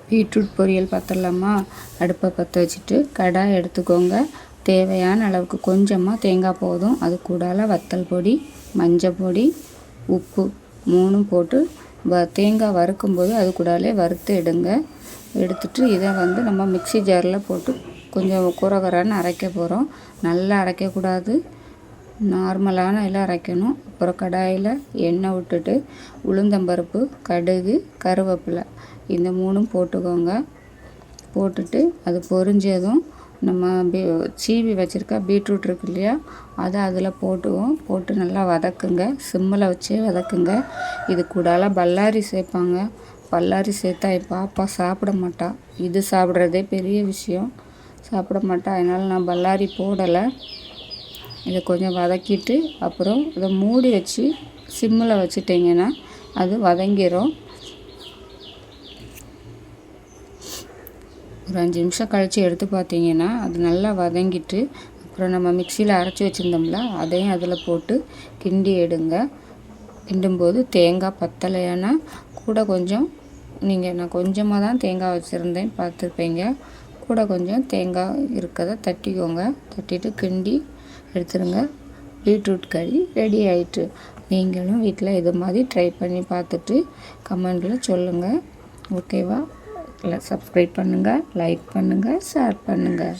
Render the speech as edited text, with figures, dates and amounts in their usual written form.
Beetroot பொரியல் பார்த்துடலாமா. அடுப்பை பற்ற வச்சுட்டு கடாய் எடுத்துக்கோங்க. தேவையான அளவுக்கு கொஞ்சமாக தேங்காய் போதும். அது கூடால வத்தல் பொடி, மஞ்சள் பொடி, உப்பு 3ம் போட்டு தேங்காய் வறுக்கும்போது அது கூடாலே வறுத்து எடுங்க. எடுத்துட்டு இதை நம்ம மிக்ஸி ஜாரில் போட்டு கொஞ்சம் குறகுறன்னு அரைக்க போகிறோம். நல்லா அரைக்கக்கூடாது, நார்மலான இதில் அரைக்கணும். அப்புறம் கடாயில் எண்ணெய் விட்டுட்டு உளுந்தம்பருப்பு, கடுகு, கருவேப்பிலை இந்த 3ம் போட்டுக்கோங்க. போட்டுட்டு அது பொரிஞ்சதும் நம்ம சீவி வச்சுருக்க பீட்ரூட் இருக்கு இல்லையா, அதை அதில் போட்டுவோம். போட்டு நல்லா வதக்குங்க, சிம்மில் வச்சே வதக்குங்க. இது கூடால பல்லாரி சேர்ப்பாங்க. பல்லாரி சேர்த்தா என் பாப்பா சாப்பிட மாட்டா. இது சாப்பிட்றதே பெரிய விஷயம், சாப்பிட மாட்டா. அதனால் நான் பல்லாரி போடலை. இதை கொஞ்சம் வதக்கிட்டு அப்புறம் இதை மூடி வச்சு சிம்மில் வச்சுட்டிங்கன்னா அது வதங்கிடும். ஒரு 5 நிமிஷம் கழித்து எடுத்து பார்த்தீங்கன்னா அது நல்லா வதங்கிட்டு அப்புறம் நம்ம மிக்சியில் அரைச்சி வச்சுருந்தோம்ல அதையும் அதில் போட்டு கிண்டி எடுங்க. கிண்டும்போது தேங்காய் பத்தலையானா கூட கொஞ்சம் நான் கொஞ்சமாக தான் தேங்காய் வச்சுருந்தேன், பார்த்துருப்பீங்க. கூட கொஞ்சம் தேங்காய் இருக்கதை தட்டிக்கோங்க. தட்டிட்டு கிண்டி எடுத்துருங்க. பீட்ரூட் கறி ரெடி ஆயிட்டு. நீங்களும் வீட்டில் இது மாதிரி ட்ரை பண்ணி பார்த்துட்டு கமெண்டில் சொல்லுங்கள். ஓகேவா? சப்ஸ்கிரைப் பண்ணுங்கள், லைக் பண்ணுங்கள், ஷேர் பண்ணுங்கள்.